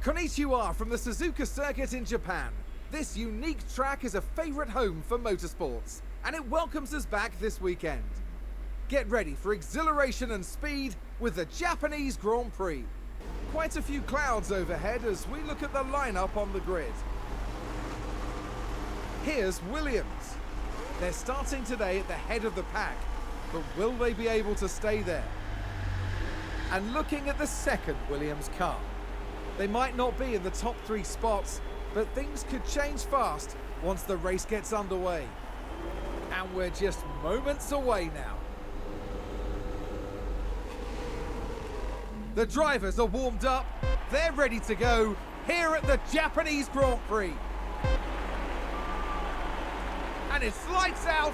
Konnichiwa from the Suzuka circuit in Japan. This unique track is a favourite home for motorsports, and it welcomes us back this weekend. Get ready for exhilaration and speed with the Japanese Grand Prix. Quite a few clouds overhead as we look at the lineup on the grid. Here's Williams. They're starting today at the head of the pack, but will they be able to stay there? And looking at the second Williams car. They might not be in the top 3 spots, but things could change fast once the race gets underway. And we're just moments away now. The drivers are warmed up, they're ready to go here at the Japanese Grand Prix. And it's lights out,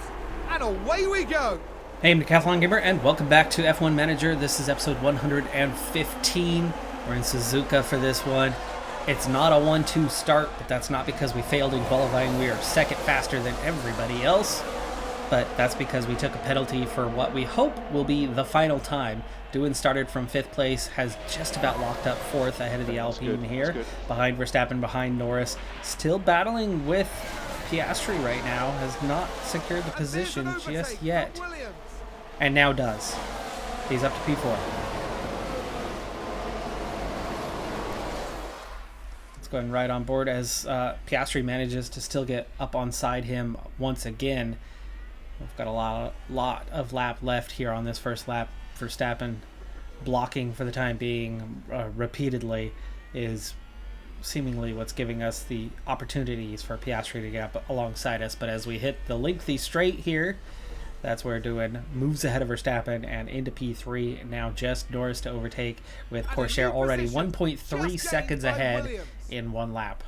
and away we go. Hey, I'm Decathlon Gamer, and welcome back to F1 Manager. This is episode 115. We're in Suzuka for this one. It's not a 1-2 start, but that's not because we failed in qualifying. We are second faster than everybody else, but that's because we took a penalty for what we hope will be the final time. Doohan started from 5th place, has just about locked up 4th ahead of the Alpine here, behind Verstappen, behind Norris. Still battling with Piastri right now, has not secured the position just yet, and now does. He's up to P4. Going right on board as Piastri manages to still get up onside him once again. We've got a lot of lap left here on this first lap. Verstappen blocking for the time being repeatedly is seemingly what's giving us the opportunities for Piastri to get up alongside us. But as we hit the lengthy straight here, that's where Doohan moves ahead of Verstappen and into P3. Now just Norris to overtake, with Porsche already 1.3 seconds ahead in one lap.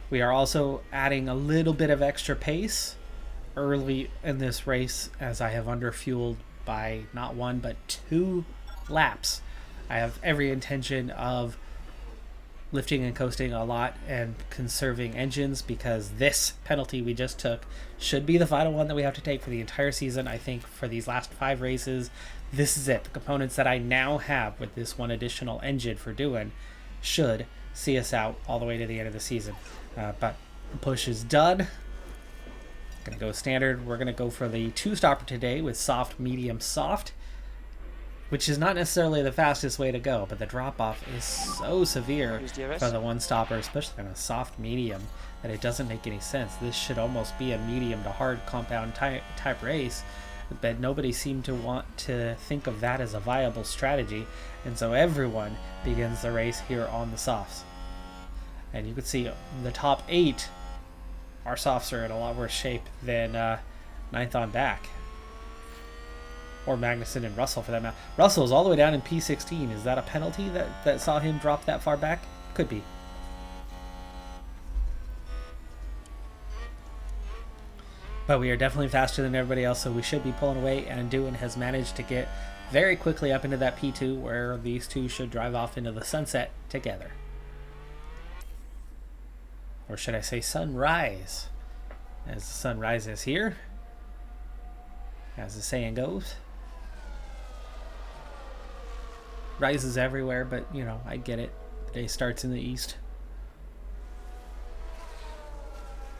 We are also adding a little bit of extra pace early in this race, as I have underfueled by not 1 but 2 laps. I have every intention of lifting and coasting a lot and conserving engines, because this penalty we just took should be the final one that we have to take for the entire season. I think for these last 5 races, this is it. The components that I now have with this one additional engine for Doohan should see us out all the way to the end of the season. But the push is done. Gonna go standard. We're gonna go for the 2-stopper today with soft, medium, soft, which is not necessarily the fastest way to go, but the drop-off is so severe for the 1-stopper, especially on a soft medium, that it doesn't make any sense. This should almost be a medium to hard compound type race, but nobody seemed to want to think of that as a viable strategy, and so everyone begins the race here on the softs. And you can see the top 8, our softs are in a lot worse shape than 9th on back. Or Magnussen and Russell for that matter. Russell is all the way down in P16. Is that a penalty that saw him drop that far back? Could be. But we are definitely faster than everybody else, so we should be pulling away, and Doohan has managed to get very quickly up into that P2, where these two should drive off into the sunset together. Or should I say sunrise, as the sun rises here, as the saying goes. Rises everywhere, but you know, I get it. The day starts in the east.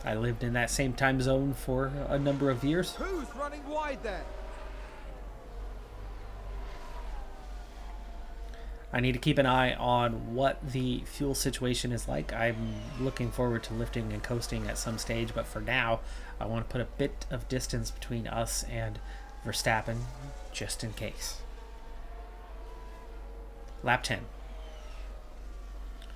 I lived in that same time zone for a number of years. Who's running wide there? I need to keep an eye on what the fuel situation is like. I'm looking forward to lifting and coasting at some stage, but for now, I want to put a bit of distance between us and Verstappen, just in case. Lap 10.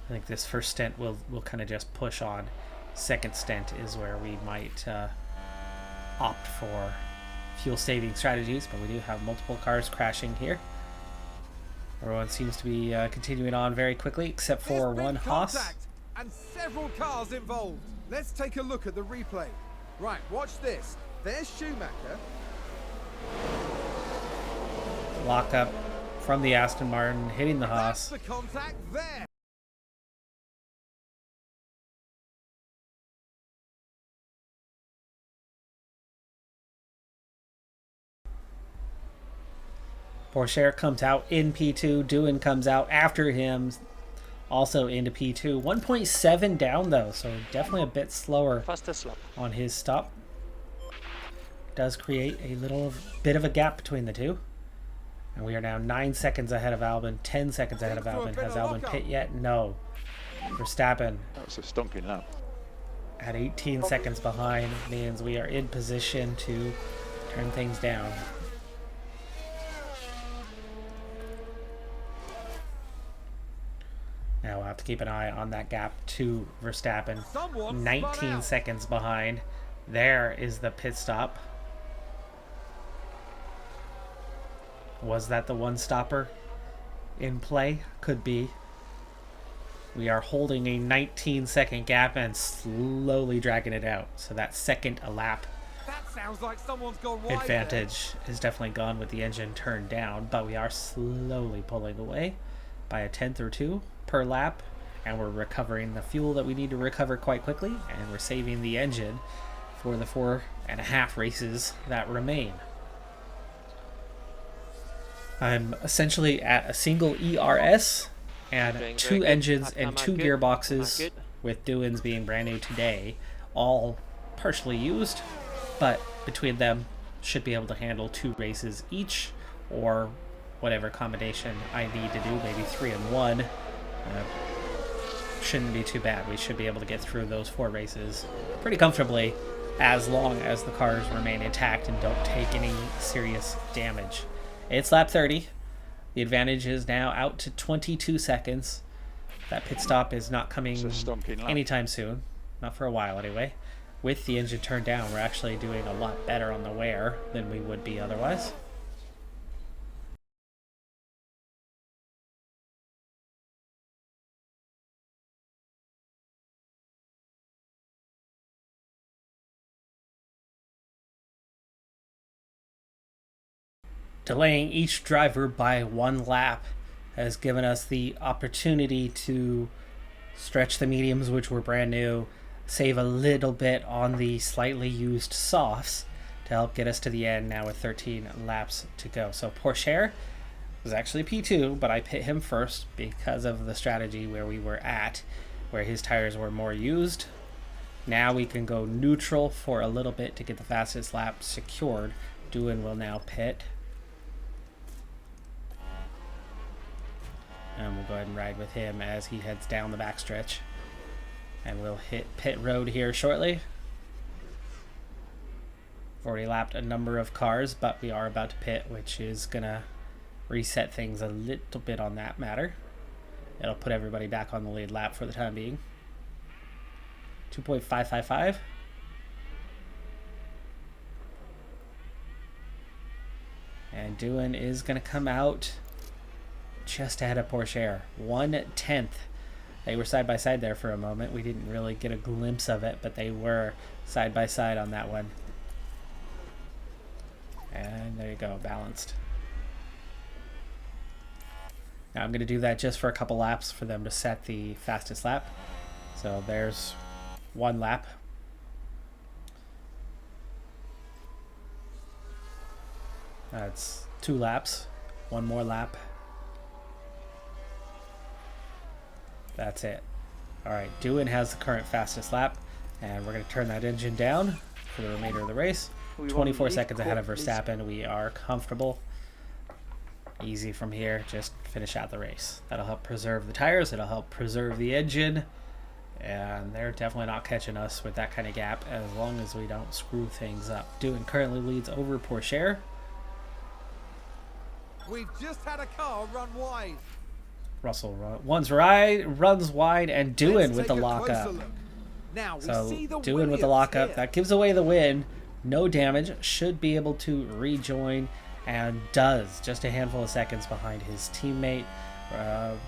I think this first stint will kind of just push on. Second stint is where we might opt for fuel-saving strategies, but we do have multiple cars crashing here. Everyone seems to be continuing on very quickly, except for one Haas. And several cars involved. Let's take a look at the replay. Right, watch this. There's Schumacher. Lock up from the Aston Martin, hitting the Haas. That's the contact there. Pourchaire comes out in P2. Doohan comes out after him, also into P2. 1.7 down though, so definitely a bit slower Fastest lap. on his stop. Does create a little bit of a gap between the two. And we are now 9 seconds ahead of Albon, 10 seconds ahead of Albon. Has Albon pit yet? No. Verstappen. That was a stomping lap. At 18 seconds behind means we are in position to turn things down. Now we'll have to keep an eye on that gap to Verstappen. 19 seconds behind. There is the pit stop. Was that the one stopper in play? Could be. We are holding a 19-second gap and slowly dragging it out. So that second a lap That sounds like someone's gone wide advantage is definitely gone with the engine turned down, but we are slowly pulling away by a tenth or two per lap, and we're recovering the fuel that we need to recover quite quickly, and we're saving the engine for the 4.5 races that remain. I'm essentially at a single ERS and two engines and two gearboxes, with Doohan's being brand new today, all partially used, but between them should be able to handle 2 races each, or whatever combination I need to do, maybe 3 and 1. Shouldn't be too bad. We should be able to get through those 4 races pretty comfortably, as long as the cars remain intact and don't take any serious damage. It's lap 30. The advantage is now out to 22 seconds. That pit stop is not coming anytime soon. Not for a while anyway. With the engine turned down, we're actually doing a lot better on the wear than we would be otherwise. Delaying each driver by 1 lap has given us the opportunity to stretch the mediums, which were brand new, save a little bit on the slightly used softs to help get us to the end now with 13 laps to go. So Pourchaire was actually P2, but I pit him first because of the strategy where we were at, where his tires were more used. Now we can go neutral for a little bit to get the fastest lap secured. Doohan will now pit. And we'll go ahead and ride with him as he heads down the backstretch. And we'll hit pit road here shortly. We've already lapped a number of cars, but we are about to pit, which is going to reset things a little bit on that matter. It'll put everybody back on the lead lap for the time being. 2.555. And Doohan is going to come out just ahead of Pourchaire. 1/10. They were side by side there for a moment. We didn't really get a glimpse of it, but they were side by side on that one. And there you go, balanced. Now I'm going to do that just for a couple laps for them to set the fastest lap. So there's 1 lap. That's 2 laps. 1 more lap. That's it. Alright, Doohan has the current fastest lap, and we're going to turn that engine down for the remainder of the race. 24 seconds ahead of Verstappen. We are comfortable. Easy from here. Just finish out the race. That'll help preserve the tires. It'll help preserve the engine. And they're definitely not catching us with that kind of gap as long as we don't screw things up. Doohan currently leads over Pourchaire. We've just had a car run wide. Russell runs wide, and Doohan with the lockup. Now So Doohan with the lockup. That gives away the win. No damage. Should be able to rejoin, and does. Just a handful of seconds behind his teammate. In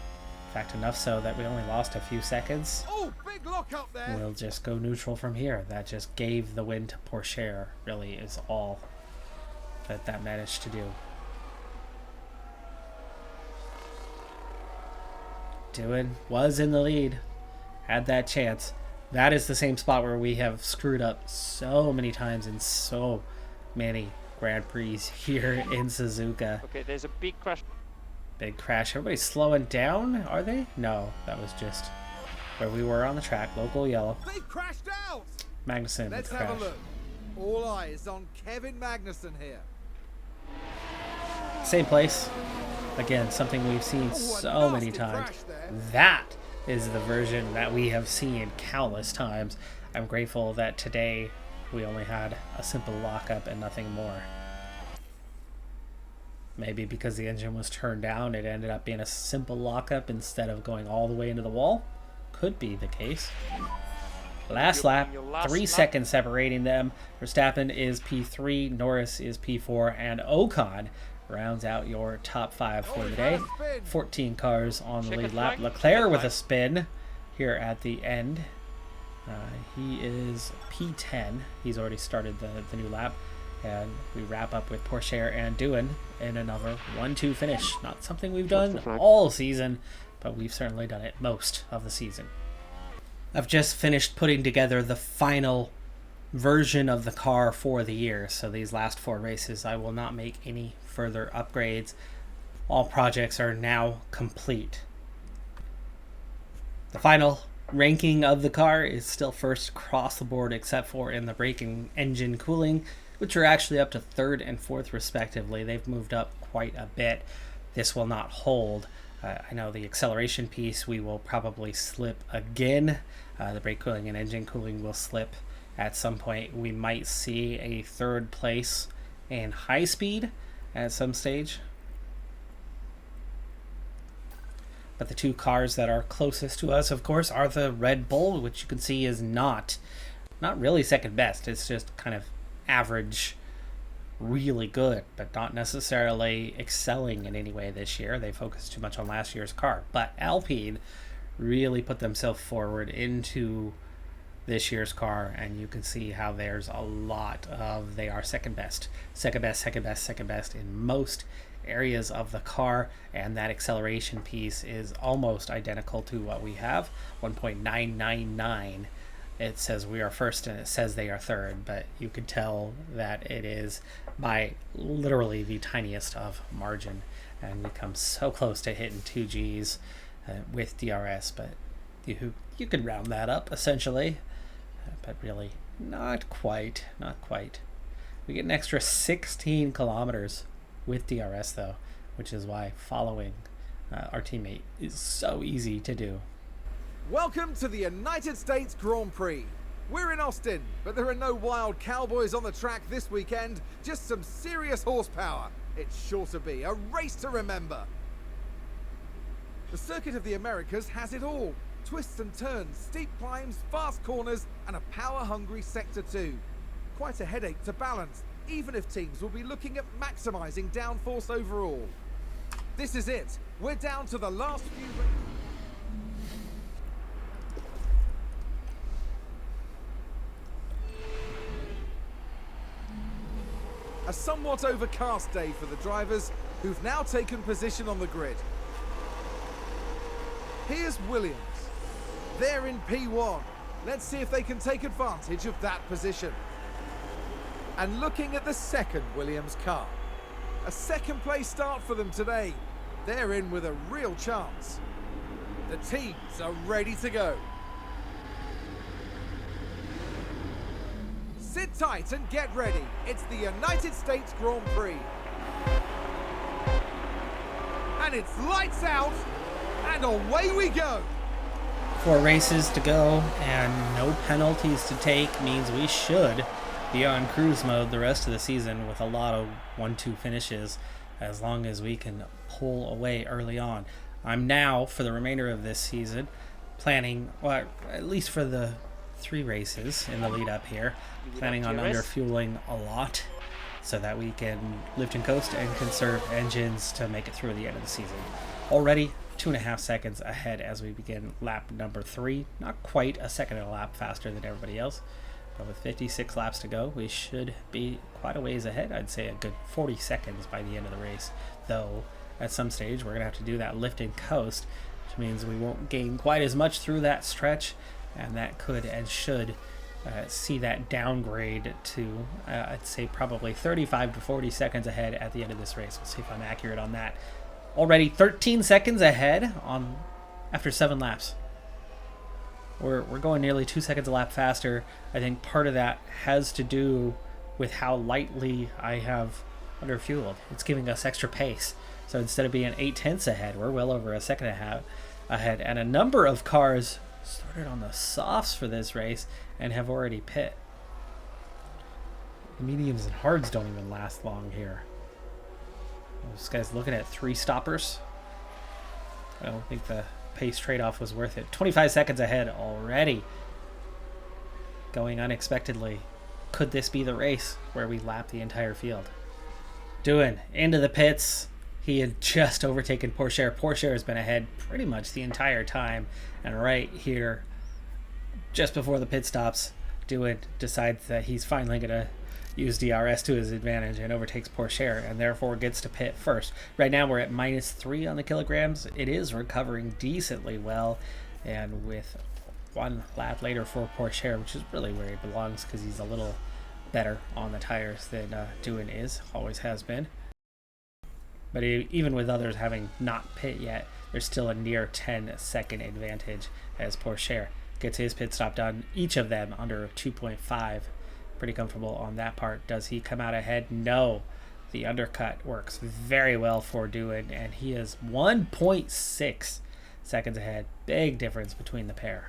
fact, enough so that we only lost a few seconds. Oh, big lock up there. We'll just go neutral from here. That just gave the win to Pourchaire, really, is all that managed to do. Doohan was in the lead, had that chance. That is the same spot where we have screwed up so many times in so many Grand Prix here in Suzuka. Okay, there's a big crash. Big crash. Everybody's slowing down, are they? No, that was just where we were on the track. Local yellow. They've crashed out! Magnussen Let's crash. have a look. All eyes on Kevin Magnussen here. Same place. Again, something we've seen so many times. That is the version that we have seen countless times. I'm grateful that today we only had a simple lockup and nothing more. Maybe because the engine was turned down, it ended up being a simple lockup instead of going all the way into the wall. Could be the case. Last lap, 3 seconds separating them. Verstappen is P3, Norris is P4, and Ocon rounds out your top 5 for the day. 14 cars on the lead lap. Leclerc with a spin here at the end. He is P10. He's already started the new lap. And we wrap up with Pourchaire and Doohan in another 1-2 finish. Not something we've done all season, but we've certainly done it most of the season. I've just finished putting together the final version of the car for the year. So these last 4 races, I will not make any further upgrades. All projects are now complete. The final ranking of the car is still first across the board, except for in the braking engine cooling, which are actually up to 3rd and 4th respectively. They've moved up quite a bit. This will not hold. I know the acceleration piece we will probably slip again. The brake cooling and engine cooling will slip at some point. We might see a 3rd place in high speed at some stage. But the 2 cars that are closest to us, of course, are the Red Bull, which you can see is not really second best. It's just kind of average, really good, but not necessarily excelling in any way this year. They focused too much on last year's car. But Alpine really put themselves forward into this year's car, and you can see how there's a lot of, they are second best in most areas of the car, and that acceleration piece is almost identical to what we have, 1.999. It says we are first and it says they are 3rd, but you could tell that it is by literally the tiniest of margin, and we come so close to hitting 2 Gs with DRS, but you could round that up essentially, but really not quite. We get an extra 16 kilometers with DRS though, which is why following our teammate is so easy to do. Welcome to the United States Grand Prix. We're in Austin, but there are no wild cowboys on the track this weekend, just some serious horsepower. It's sure to be a race to remember. The Circuit of the Americas has it all. Twists and turns, steep climbs, fast corners, and a power-hungry Sector 2. Quite a headache to balance, even if teams will be looking at maximising downforce overall. This is it. We're down to the last few races. A somewhat overcast day for the drivers, who've now taken position on the grid. Here's Williams. They're in P1. Let's see if they can take advantage of that position. And looking at the second Williams car. A 2nd place start for them today. They're in with a real chance. The teams are ready to go. Sit tight and get ready. It's the United States Grand Prix. And it's lights out, and away we go. 4 races to go, and no penalties to take means we should be on cruise mode the rest of the season with a lot of 1-2 finishes, as long as we can pull away early on. I'm now, for the remainder of this season, planning, well, at least for the 3 races in the lead up here, planning on underfueling a lot so that we can lift and coast and conserve engines to make it through the end of the season. Already 2.5 seconds ahead as we begin lap number 3. Not quite a second and a lap faster than everybody else, but with 56 laps to go, we should be quite a ways ahead. I'd say a good 40 seconds by the end of the race, though at some stage we're going to have to do that lift and coast, which means we won't gain quite as much through that stretch, and that could and should see that downgrade to, I'd say, probably 35 to 40 seconds ahead at the end of this race. We'll see if I'm accurate on that. Already 13 seconds ahead after 7 laps. We're going nearly 2 seconds a lap faster. I think part of that has to do with how lightly I have underfueled. It's giving us extra pace. So instead of being 8/10 ahead, we're well over a second and a half ahead. And a number of cars started on the softs for this race and have already pit. The mediums and hards don't even last long here. This guy's looking at 3 stoppers. I don't think the pace trade-off was worth it. 25 seconds ahead already. Going unexpectedly. Could this be the race where we lap the entire field? Doing into the pits. He had just overtaken Pourchaire. Pourchaire has been ahead pretty much the entire time. And right here, just before the pit stops, Doohan decides that he's finally going to use DRS to his advantage and overtakes Pourchaire and therefore gets to pit first. Right now we're at -3 on the kilograms. It is recovering decently well, and with 1 lap later for Pourchaire, which is really where he belongs because he's a little better on the tires than Doohan is, always has been. But even with others having not pit yet, there's still a near 10-second advantage as Pourchaire gets his pit stop done, each of them under 2.5. Pretty comfortable on that part. Does he come out ahead? No. The undercut works very well for Doohan, and he is 1.6 seconds ahead. Big difference between the pair.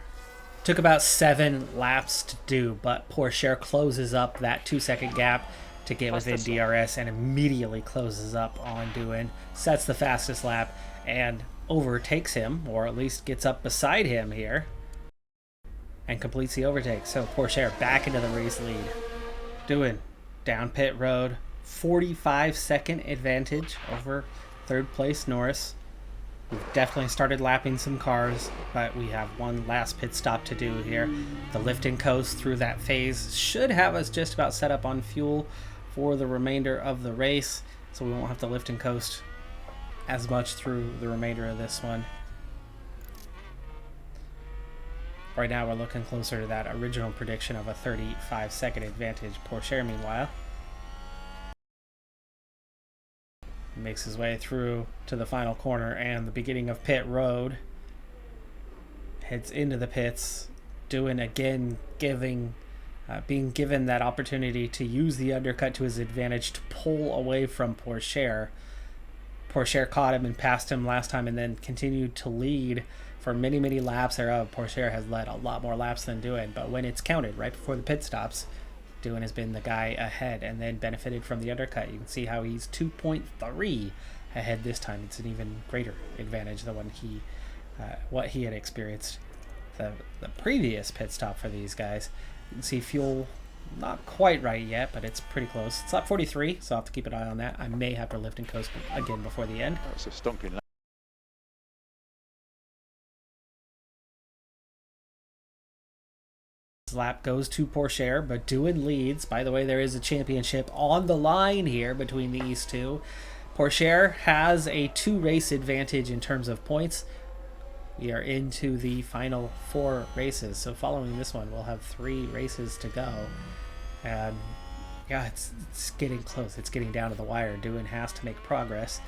Took about 7 laps to do, but Pourchaire closes up that 2-second gap to get within DRS and immediately closes up on Doohan, sets the fastest lap, and overtakes him, or at least gets up beside him here, and completes the overtake. So Pourchaire back into the race lead. Doohan down pit road, 45-second advantage over 3rd place Norris. We've definitely started lapping some cars, but we have 1 last pit stop to do here. The lift and coast through that phase should have us just about set up on fuel for the remainder of the race, so we won't have to lift and coast as much through the remainder of this one. Right now we're looking closer to that original prediction of a 35-second advantage. Pourchaire, meanwhile, makes his way through to the final corner and the beginning of pit road. Heads into the pits. Doohan again being given that opportunity to use the undercut to his advantage to pull away from Pourchaire. Pourchaire caught him and passed him last time and then continued to lead for many, many laps thereof. Pourchaire has led a lot more laps than Doohan, but when it's counted right before the pit stops, Doohan has been the guy ahead and then benefited from the undercut. You can see how he's 2.3 ahead this time. It's an even greater advantage than what he had experienced the previous pit stop for these guys. You can see fuel not quite right yet, but it's pretty close. It's lap 43, so I'll have to keep an eye on that. I may have to lift and coast again before the end. That's a stonking lap. Lap goes to Pourchaire, but Doohan leads. By the way, there is a championship on the line here between these two. Pourchaire has a 2-race advantage in terms of points. We are into the final 4 races, so following this one, we'll have 3 races to go. And yeah, it's getting close. It's getting down to the wire. Doohan has to make progress.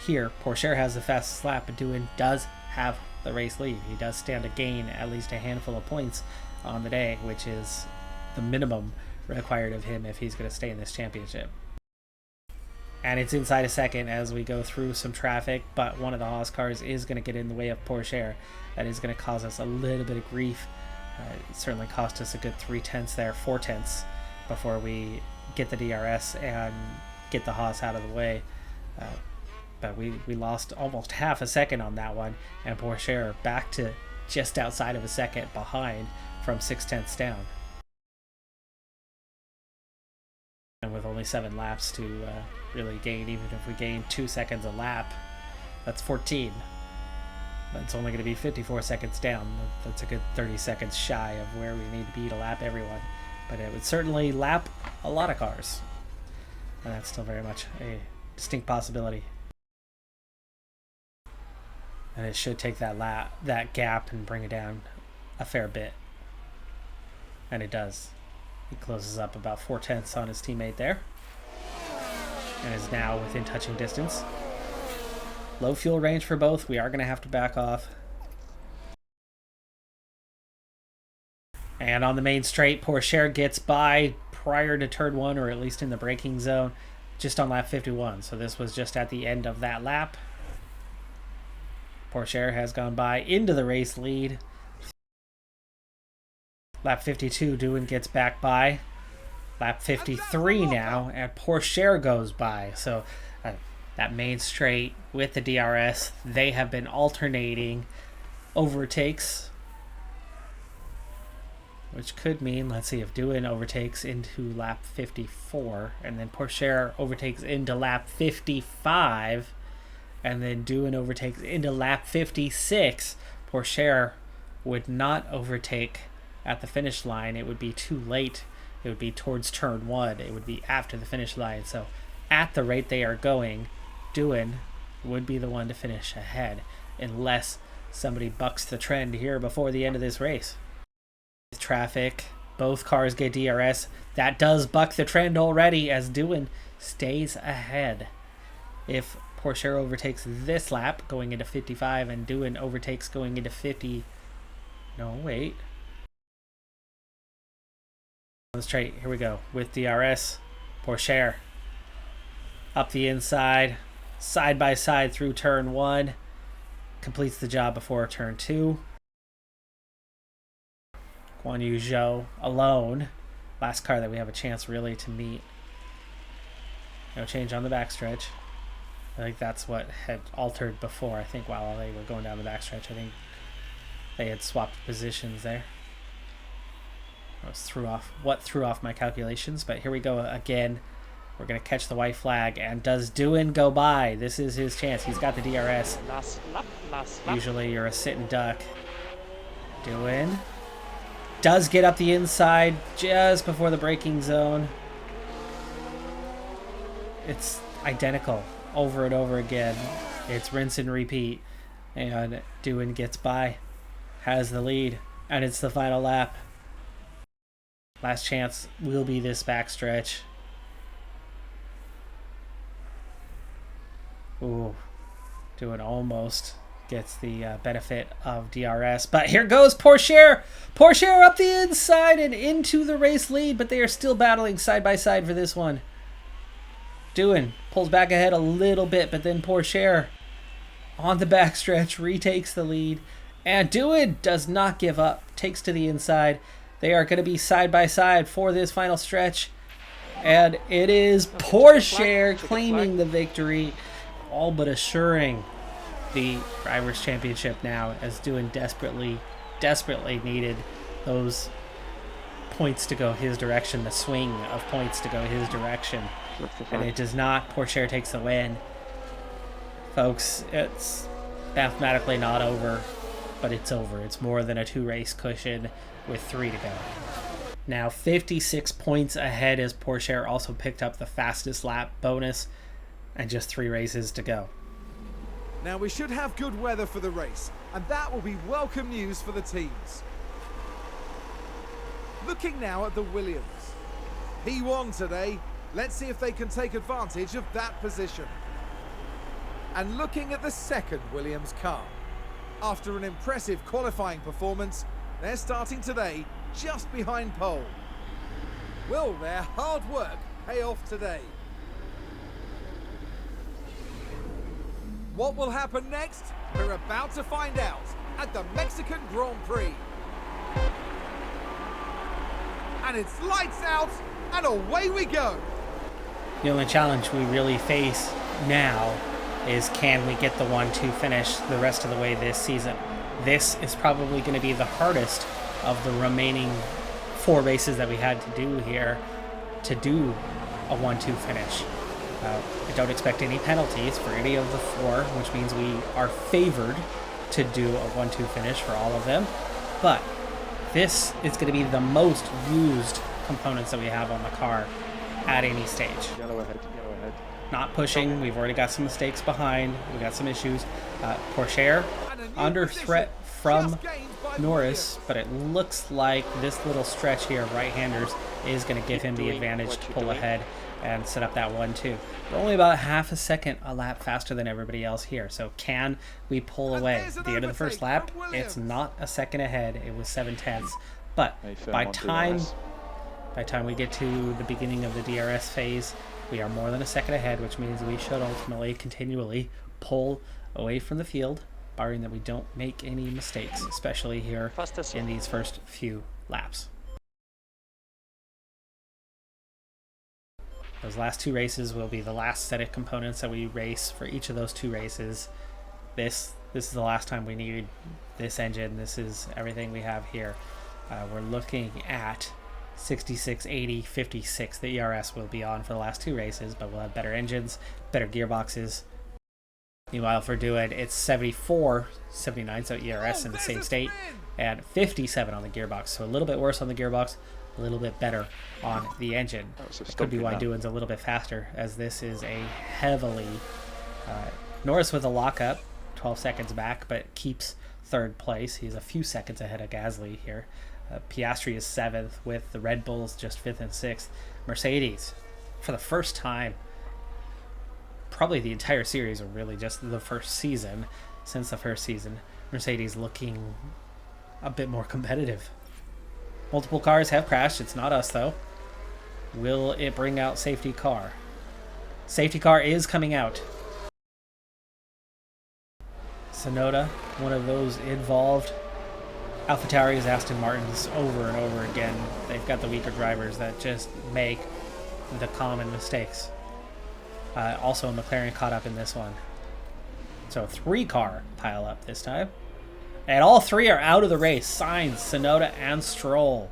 Here, Pourchaire has the fastest lap, but Doohan does have the race lead. He does stand to gain at least a handful of points on the day, which is the minimum required of him if he's going to stay in this championship. And it's inside a second as we go through some traffic, but one of the Haas cars is going to get in the way of Pourchaire. That is going to cause us a little bit of grief. It certainly cost us a good 3/10 there, 4/10 before we get the DRS and get the Haas out of the way. But we lost almost half a second on that one, and Pourchaire back to just outside of a second behind from 6/10 down. And with only 7 laps to really gain, even if we gain 2 seconds a lap, that's 14. That's only going to be 54 seconds down. That's a good 30 seconds shy of where we need to be to lap everyone. But it would certainly lap a lot of cars. And that's still very much a distinct possibility. And it should take that gap and bring it down a fair bit. And it does. He closes up about 4/10 on his teammate there. And is now within touching distance. Low fuel range for both. We are going to have to back off. And on the main straight, Pourchaire gets by prior to turn 1, or at least in the braking zone, just on lap 51. So this was just at the end of that lap. Pourchaire has gone by into the race lead. Lap 52, Doohan gets back by. Lap 53 now, and Pourchaire goes by. So that main straight with the DRS, they have been alternating overtakes, which could mean, let's see, if Doohan overtakes into lap 54, and then Pourchaire overtakes into lap 55, and then Doohan overtakes into lap 56, Pourchaire would not overtake at the finish line. It would be too late. It would be towards turn 1. It would be after the finish line. So at the rate they are going, Doohan would be the one to finish ahead, unless somebody bucks the trend here before the end of this race. Traffic, both cars get DRS. That does buck the trend already, as Doohan stays ahead. If Pourchaire overtakes this lap going into 55 and Doohan overtakes going into 50, no, wait. Straight, here we go with DRS. Pourchaire up the inside, side by side through turn 1, completes the job before turn 2. Guan Yu Zhou alone, last car that we have a chance really to meet. No change on the backstretch. I think that's what had altered before. I think while they were going down the backstretch, I think they had swapped positions there. What threw off my calculations, but here we go again. We're going to catch the white flag, and does Doohan go by? This is his chance. He's got the DRS. Last lap. Usually you're a sit and duck. Doohan does get up the inside just before the braking zone. It's identical over and over again. It's rinse and repeat, and Doohan gets by, has the lead, and it's the final lap. Last chance will be this backstretch. Ooh, Doohan almost gets the benefit of DRS. But here goes Pourchaire. Pourchaire up the inside and into the race lead, but they are still battling side by side for this one. Doohan pulls back ahead a little bit, but then Pourchaire on the backstretch retakes the lead. And Doohan does not give up, takes to the inside. They are going to be side by side for this final stretch. And it is Pourchaire claiming the victory, all but assuring the Drivers' Championship now, as Doohan desperately needed those points to go his direction, the swing of points to go his direction. And it does not. Pourchaire takes the win. Folks, it's mathematically not over, but it's over. It's more than a 2-race cushion with 3 to go. Now 56 points ahead, as Pourchaire also picked up the fastest lap bonus, and just 3 races to go. Now we should have good weather for the race, and that will be welcome news for the teams. Looking now at the Williams. P1 today. Let's see if they can take advantage of that position. And looking at the second Williams car. After an impressive qualifying performance, they're starting today just behind pole. Will their hard work pay off today? What will happen next? We're about to find out at the Mexican Grand Prix. And it's lights out and away we go. The only challenge we really face now is, can we get the 1-2 finish the rest of the way this season? This is probably going to be the hardest of the remaining 4 races that we had to do here to do a 1-2 finish. I don't expect any penalties for any of the 4, which means we are favored to do a 1-2 finish for all of them. But this is going to be the most used components that we have on the car at any stage. Yellow ahead. Not pushing. We've already got some mistakes behind. We got some issues. Pourchaire under threat from just gained by Norris, Williams. but it looks like this little stretch here of right-handers is going to give him the advantage to pull ahead and set up that 1-2. We're only about half a second a lap faster than everybody else here, so can we pull away? At the end of the first lap, it's not a second ahead. It was 7/10, but by time we get to the beginning of the DRS phase, we are more than a second ahead, which means we should ultimately continually pull away from the field, barring that we don't make any mistakes, especially here in these first few laps. Those last two races will be the last set of components that we race for each of those two races. This is the last time we need this engine. This is everything we have here. We're looking at 66, 80, 56. The ERS will be on for the last two races, but we'll have better engines, better gearboxes. Meanwhile, for doing it's 74, 79, so ERS in the same state, and 57 on the gearbox. So a little bit worse on the gearbox, a little bit better on the engine. It could be why Doohan's a little bit faster, as this is a heavily... Norris with a lockup, 12 seconds back, but keeps third place. He's a few seconds ahead of Gasly here. Piastri is 7th, with the Red Bulls just 5th and 6th. Mercedes, for the first time, probably the entire series, or really just the first season, since the first season, Mercedes looking a bit more competitive. Multiple cars have crashed. It's not us, though. Will it bring out safety car? Safety car is coming out. Sonoda, one of those involved. AlphaTauri's, Aston Martins, over and over again. They've got the weaker drivers that just make the common mistakes. Also, McLaren caught up in this one. So 3-car pile up this time. And all three are out of the race. Sainz, Sonoda, and Stroll.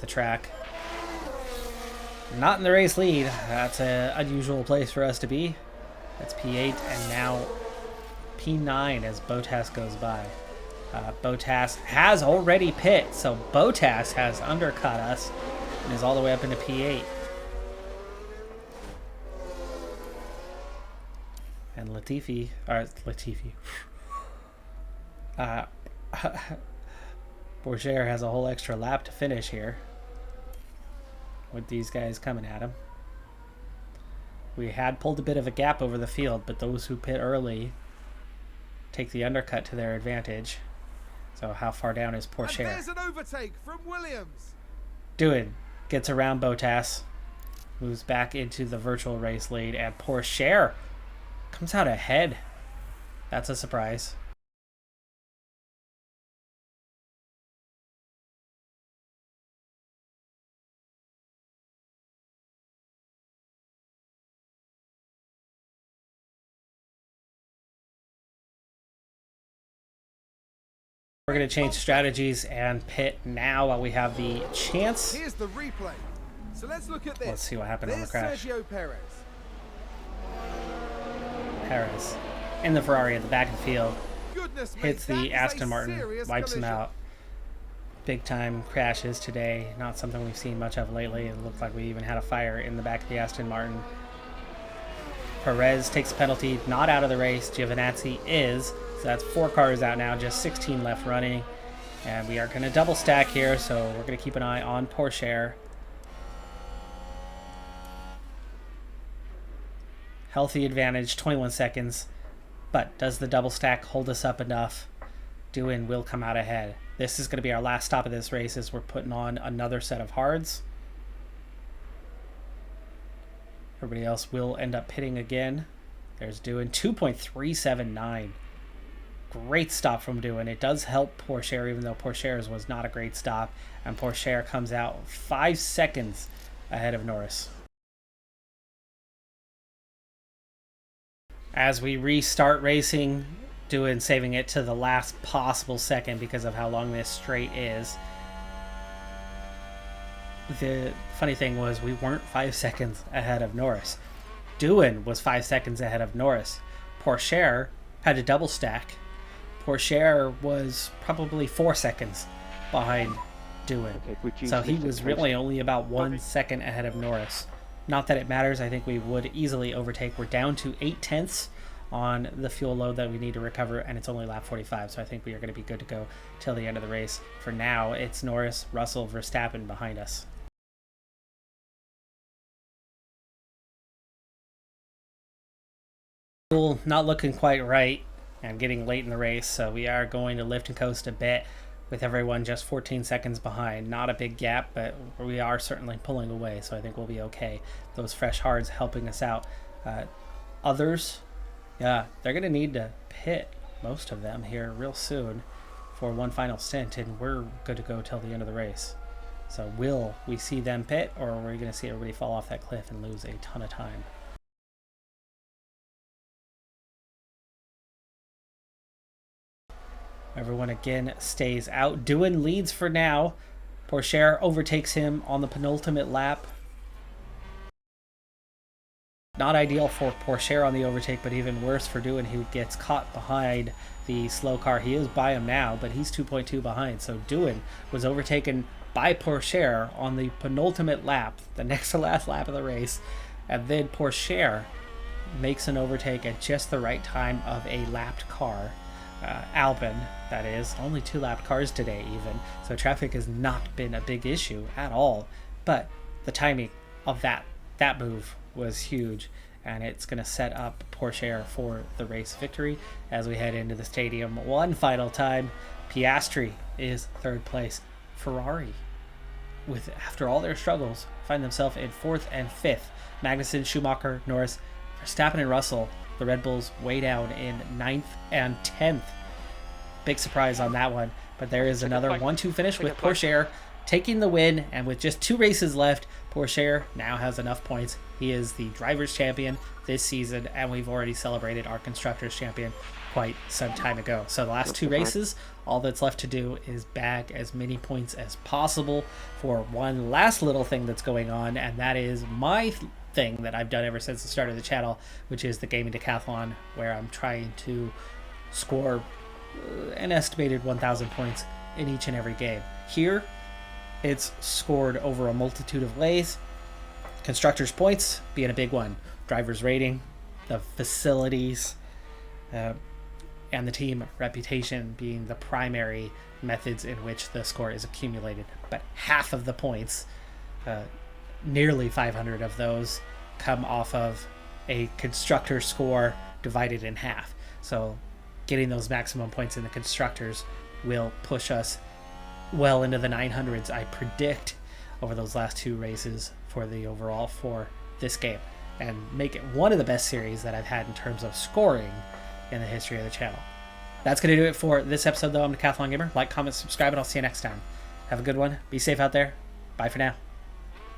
The track. Not in the race lead. That's an unusual place for us to be. That's P8 and now P9 as Bottas goes by. Bottas has already pit, so Bottas has undercut us and is all the way up into P8. And Latifi, Bourchier has a whole extra lap to finish here with these guys coming at him. We had pulled a bit of a gap over the field, but those who pit early take the undercut to their advantage. So how far down is Pourchaire? And there's an overtake from Williams. Doohan gets around Bottas, moves back into the virtual race lead, and Pourchaire comes out ahead. That's a surprise. We're going to change strategies and pit now while we have the chance. Here's the replay. So let's look at this. Let's see what happened on the crash. Sergio Perez. Perez in the Ferrari at the back of the field. Goodness me, Hits that the is Aston a Martin, serious wipes him collision. out. Big time crashes today. Not something we've seen much of lately. It looked like we even had a fire in the back of the Aston Martin. Perez takes a penalty, not out of the race. Giovinazzi is. So that's 4 cars out now, just 16 left running. And we are going to double stack here, so we're going to keep an eye on Pourchaire. Healthy advantage, 21 seconds. But does the double stack hold us up enough? Doohan will come out ahead. This is going to be our last stop of this race as we're putting on another set of hards. Everybody else will end up pitting again. There's Doohan, 2.379. Great stop from Doohan. It does help Pourchaire, even though Pourchaire's was not a great stop. And Pourchaire comes out 5 seconds ahead of Norris. As we restart racing, Doohan saving it to the last possible second because of how long this straight is. The funny thing was we weren't 5 seconds ahead of Norris. Doohan was 5 seconds ahead of Norris. Pourchaire had to double stack. Pourchaire was probably 4 seconds behind doing. Okay, reduce So he lift was exposure. really only about 1 second ahead of Norris. Not that it matters. I think we would easily overtake. We're down to 0.8 on the fuel load that we need to recover, and it's only lap 45, so I think we are going to be good to go till the end of the race. For now, it's Norris, Russell, Verstappen behind us. Fuel not looking quite right and getting late in the race, so we are going to lift and coast a bit with everyone just 14 seconds behind. Not a big gap, but we are certainly pulling away, so I think we'll be okay. Those fresh hards helping us out. Others, yeah, they're going to need to pit, most of them here real soon for one final stint, and we're good to go till the end of the race. So will we see them pit, or are we going to see everybody fall off that cliff and lose a ton of time? Everyone again stays out. Doohan leads for now. Pourchaire overtakes him on the penultimate lap. Not ideal for Pourchaire on the overtake, but even worse for Doohan, who gets caught behind the slow car. He is by him now, but he's 2.2 behind. So Doohan was overtaken by Pourchaire on the penultimate lap, the next to last lap of the race. And then Pourchaire makes an overtake at just the right time of a lapped car. Albon, that is, only 2 lapped cars today even, so traffic has not been a big issue at all, but the timing of that move was huge, and it's going to set up Pourchaire for the race victory as we head into the stadium one final time. Piastri is 3rd place. Ferrari, with after all their struggles, find themselves in 4th and 5th. Magnussen, Schumacher, Norris, Verstappen and Russell, the Red Bulls way down in 9th and 10th. Big surprise on that one. But there is another 1-2 finish with Pourchaire taking the win. And with just 2 races left, Pourchaire now has enough points. He is the driver's champion this season, and we've already celebrated our constructor's champion quite some time ago. So the last 2 races, all that's left to do is bag as many points as possible for one last little thing that's going on, and that is my thing that I've done ever since the start of the channel, which is the gaming decathlon, where I'm trying to score an estimated 1,000 points in each and every game. Here, it's scored over a multitude of ways. Constructors' points being a big one. Driver's rating, the facilities, and the team reputation being the primary methods in which the score is accumulated. But half of the points, nearly 500 of those, come off of a constructor score divided in half. So getting those maximum points in the constructors will push us well into the 900s, I predict, over those last 2 races for the overall for this game, and make it one of the best series that I've had in terms of scoring in the history of the channel. That's going to do it for this episode, though. I'm Decathlon Gamer. Like, comment, subscribe, and I'll see you next time. Have a good one. Be safe out there. Bye for now.